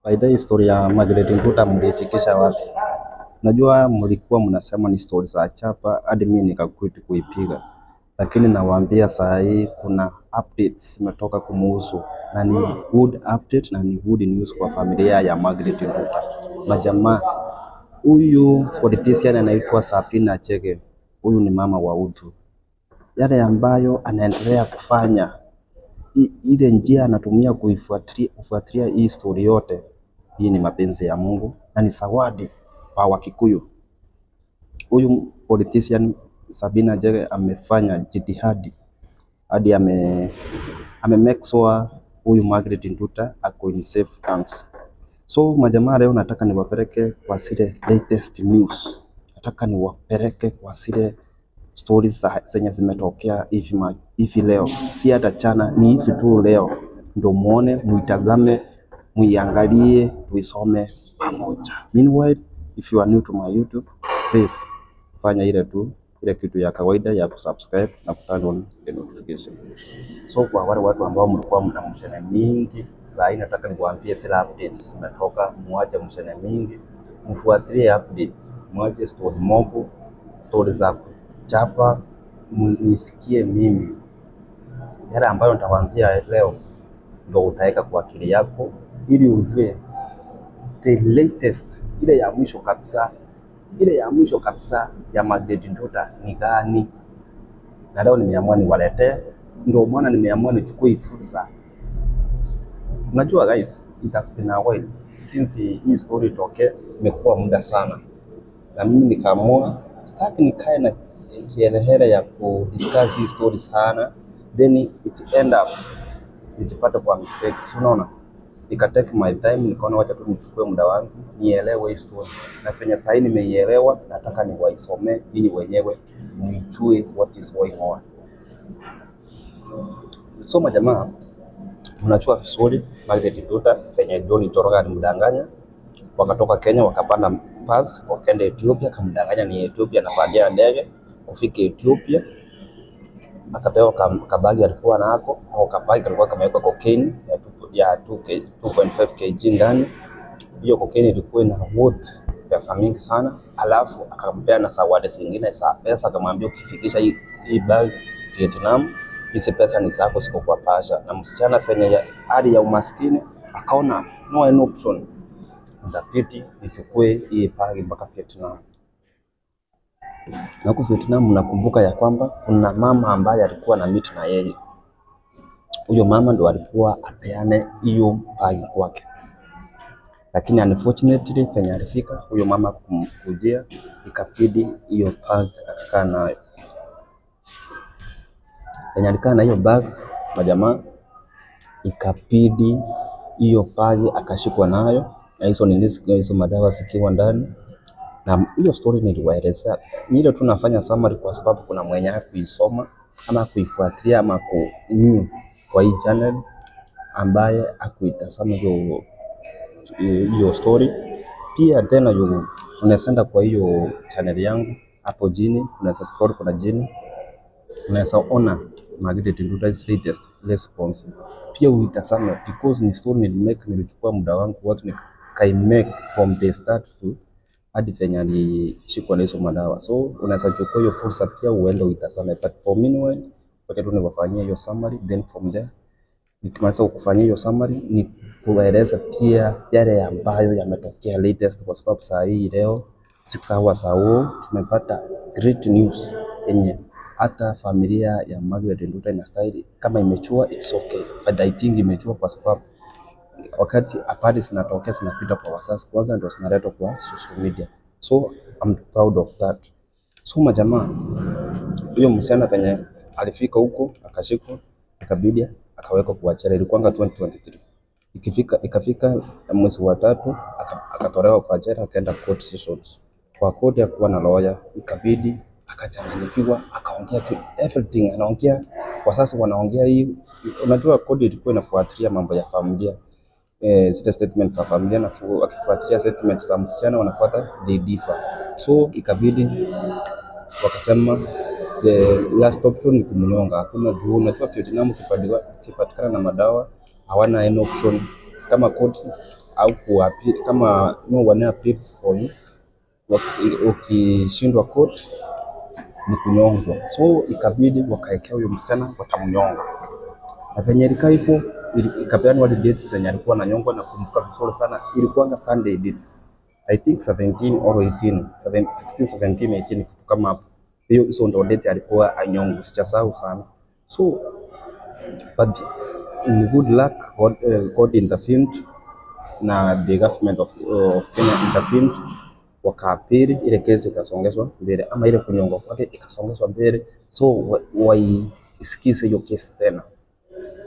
By the story ya Margaret Nduta mlifikisha wapi? Najua mlikuwa mnasema ni story za chapa hadi mimi nikakwiti kuipiga. Lakini nawaambia saa hii kuna updates zimetoka kumuhusu na ni good update na ni good news kwa familia ya Margaret Nduta. Majamaa, huyu politician anaitwa Sabina Chege. Huyu ni mama wa utu. Yale ambayo anaendelea kufanya ile njia anatumia kuifuatilia hii story yote, hii ni mapenzi ya Mungu na ni zawadi kwa Wakikuyu. Huyu politician Sabina Chege amefanya jitihadi hadi ame make sure huyu Margaret Nduta ako in safe hands. So majamaa, leo nataka niwapeleke kwa zile latest news. Nataka niwapeleke kwa zile stories zenye zimetokea hivi leo, si hata jana, ni hivi tu leo, ndio muone, muitazame, muiangalie, tuisome pamoja. Meanwhile, if you are new to my YouTube, please fanya ile kitu ya kawaida ya kusubscribe na turn on the notification. So kwa wale watu ambao mlikuwa mna mshene mingi, saa hii nataka niwaambie zile updates zimetoka, muache mshene mingi, mfuatilie update, muache story mob, story za chapa, nisikie mimi. Yale ambayo nitawaambia leo ndio utaweka kwa akili yako ili ujue the latest, ile ya mwisho kabisa ya Margaret Nduta ni gani. Na leo nimeamua niwaletee, ndio maana nimeamua nichukue fursa. Unajua guys, it has been a while since hii story toke, imekuwa muda sana. Na mimi nikaamua sitaki nikae na kielehele ya kudiscuss hii story sana, then it end up nijipate kwa mistake. Unaona, nika take my time, nikaona wacha tu nichukue muda wangu nielewe hii story. Na fanya sasa nimeielewa, nataka niwaisomee ili wenyewe mjue what is going on. So majamaa, mnachua vizuri Margaret Nduta fanya John Njoroge alimdanganya, wakatoka Kenya wakapanda pass wakaenda Ethiopia, kamdanganya ni Ethiopia, anapandia ndege kufika Ethiopia, akapewa kabagi alikuwa nako, au kabagi alikuwa kamewekwa cocaine ya 2.5 kg ndani. Hiyo cocaine ilikuwa ina worth pesa mingi sana, alafu akampea na zawadi zingine za pesa, akamwambia ukifikisha hii bag Vietnam, hizi pesa ni zako, siko kwa pasha. Na msichana fanya hali ya umaskini akaona no option, ndapiti nichukue hii bag mpaka Vietnam. Na huko Vietnam mnakumbuka ya kwamba kuna mama ambaye alikuwa na meet na yeye. Huyo mama ndo alikuwa apeane hiyo bag kwake. Lakini unfortunately fanya alifika huyo mama kumkujia, ikabidi hiyo bag akakaa nayo. Fanya alikaa na hiyo bag majamaa, ikabidi hiyo bag akashikwa nayo, na hizo madawa zikiwa ndani. Na hiyo story niliwaelezea, nile tunafanya summary kwa sababu kuna mwenye kuisoma ama kuifuatilia ama new kwa hii channel ambaye akuitazama hiyo story. Pia tena unasenda kwa hiyo channel yangu hapo chini, unaweza scroll kuna jini, unaweza ona Margaret Nduta's latest response. Pia uitazame because ni story nilichukua muda wangu watu nikaimake from the start to hadi venye alishikwa na hizo madawa. So unaweza chukua hiyo fursa pia uende uitazame, but for meanwhile wacha tu niwafanyie hiyo summary, then from there nikimaliza kufanyia hiyo summary ni kuwaeleza pia yale ambayo yametokea latest, kwa sababu saa hii leo 6 hours ago tumepata great news yenye hata familia ya Margaret Nduta ina style kama imechua, it's okay, but I think imechua kwa sababu wakati habari zinatokea zinapita kwa wasasi kwanza ndio zinaletwa kwa social media. So I'm proud of that. So majamaa, huyo msichana penye alifika huko akashikwa, ikabidi akawekwa kwa jela. Ilikuwa 2023. Ikafika mwezi wa 3 akatolewa kwa jela, akaenda court sessions. Kwa court ya kuwa na lawyer, ikabidi akachanganyikiwa, akaongea everything anaongea. Kwa sasa wanaongea hii, unajua court ilikuwa inafuatilia mambo ya familia, zile statements za familia, na wakifuatilia statements za msichana wanafuata they differ. So ikabidi wakasema the last option ni kumnyonga. Hakuna juu, unajua Vietnam ukipatikana na madawa hawana any option. Kama court au kuappeal, kama no one appeals for you, ukishindwa court ni kunyongwa. So ikabidi wakaekea huyo msichana watamnyonga, na venye ilikaa hivyo ikapeanwa dates zenye alikuwa ananyongwa. Na kumbuka vizuri sana ilikuwanga Sunday dates, I think 17 or 18, 16, 17, 18 kitu kama hapo. Hizo ndo date alikuwa anyongwe, sijasahau sana. So but in good luck God intervened, na the government of Kenya intervened, wakaapili ile kesi ikasongezwa mbele, ama ile kunyongwa kwake ikasongezwa mbele, so waisikize hiyo kesi tena.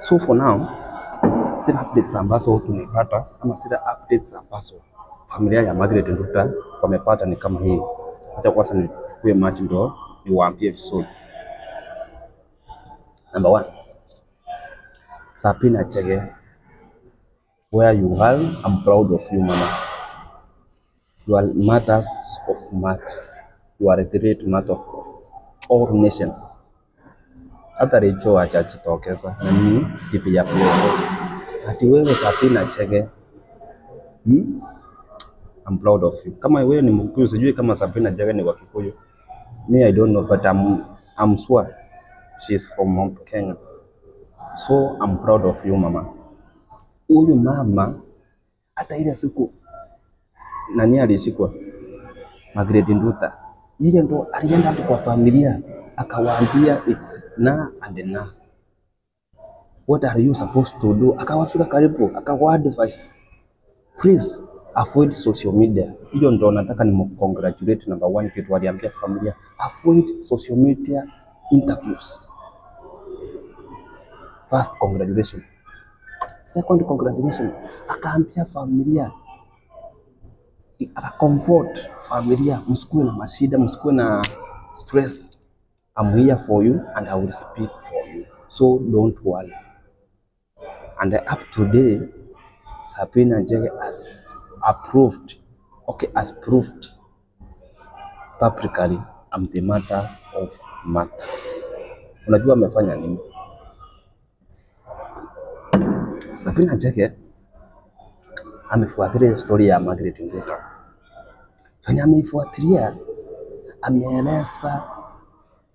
So for now zile updates ambazo tumepata, ama zile updates ambazo familia ya Margaret Nduta wamepata ni kama hii. Hata kwanza nichukue machi ndo niwaambie vizuri. Number 1, Sabina Chege, where you are, I'm proud of you, mama. You are mothers of mothers. You are a great mother of all nations. Hata Rachel hajajitokeza na mimi bibi ya Pleso. Ati wewe Sabina Chege, I'm proud of you. Kama wewe ni Mkikuyu, sijui kama Sabina Chege ni wa Kikuyu. Me, I don't know, but I'm sure she's from Mount Kenya. So I'm proud of you, mama. Huyu mama hata ile siku nani alishikwa, Margaret Nduta, yeye ndo alienda kwa familia akawaambia it's na and na, what are you supposed to do? Akawafika karibu akawa advice, please avoid social media. Hiyo ndo nataka ni congratulate number 1 kitu aliambia familia, avoid social media interviews. First congratulation. Second congratulation, akaambia familia, comfort familia, msikuwe na mashida, msikuwe na stress. I'm here for you and I will speak for you, so don't worry. And up to today, Sabina Chege has approved, has proved publicly I'm the mother of mothers. Unajua amefanya nini? Sabina Chege amefuatilia story ya Margaret Nduta. Fanya ameifuatilia, ameeleza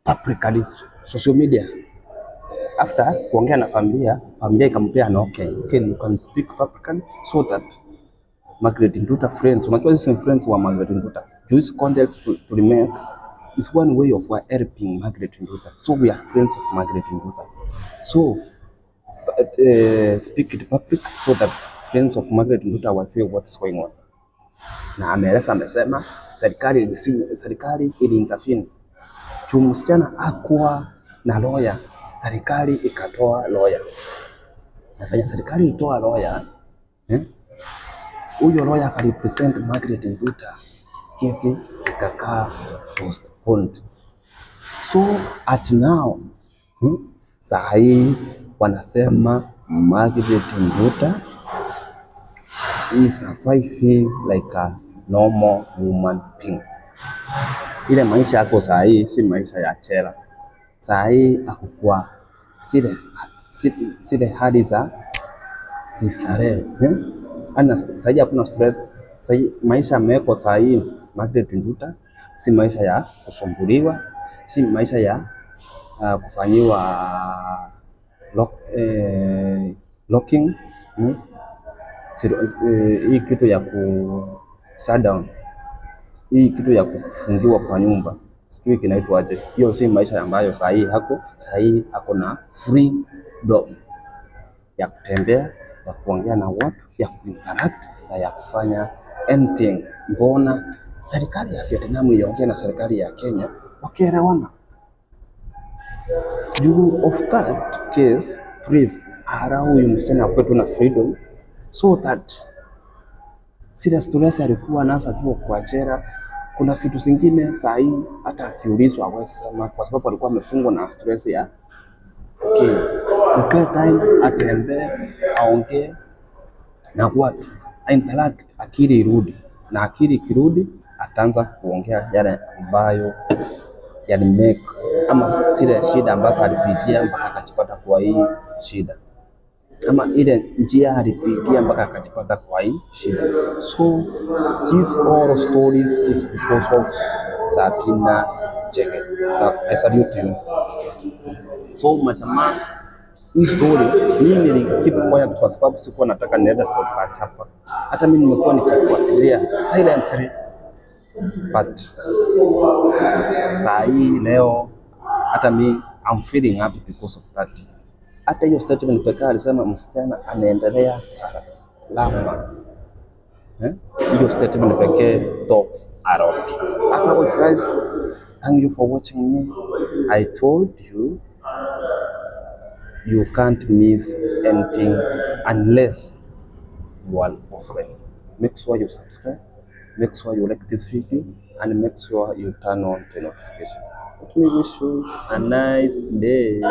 publicly social media. After kuongea na familia ikampea na okay, you can speak publicly so that Margaret Nduta friends, unajua sisi friends wa Margaret Nduta, use contacts to remake is one way of helping Margaret Nduta. So we are friends of Margaret Nduta. So speak it public so that friends of Margaret Nduta wajue what's going on. Na amesema serikali ili intervene. Msichana hakuwa na lawyer, serikali ikatoa lawyer. Nafanya serikali itoa lawyer, huyo lawyer akarepresent Margaret Nduta, kesi ikakaa postponed. So at now, saa hii wanasema Margaret Nduta is surviving like a normal human being. Ile maisha yako saa hii si maisha ya chela. Saa hii akukua sile hadi za kistarehe. Saa hii hakuna stress. Saa hii maisha yameko saa hii Margaret Nduta si maisha ya kusumbuliwa, si maisha ya kufanyiwa locking. Hii kitu ya shutdown, hii kitu ya kufungiwa kwa nyumba, sijui kinaitwaje. Hiyo si maisha ambayo saa hii hako. Saa hii hako na freedom ya kutembea, ya kuongea na watu, ya kuinteract na ya kufanya anything. Mbona serikali ya Vietnam iliongea na serikali ya Kenya wakielewana? Due of that case, please allow huyu msichana kwetu na freedom so that sile stress alikuwa nazo akiwa kwa jela. Kuna vitu zingine saa hii hata akiulizwa hawezi sema kwa sababu alikuwa amefungwa na stress ya mpe time atembee, aongee na watu, interact, akili irudi. Na akili kirudi ataanza kuongea yale ambayo make ama zile shida ambazo alipitia mpaka akachipata kwa hii shida. ama ile njia alipitia mpaka akajipata kwa hii shida. So these all stories is because of Sabina Chege. I salute you. So majamaa, hii story mimi nilikeep quiet kwa sababu sikuwa nataka niende story za chapa. Hata mimi nimekuwa nikifuatilia silently, but saa hii leo hata mimi I'm feeling happy because of that. Hata hiyo statement pekee alisema msichana anaendelea salama. Hiyo statement pekee talks a lot. Otherwise guys, thank you for watching me. I told you you can't miss anything unless you are offline. Make sure you subscribe, make sure you like this video, and make sure you turn on the notification. Let me wish you a nice day.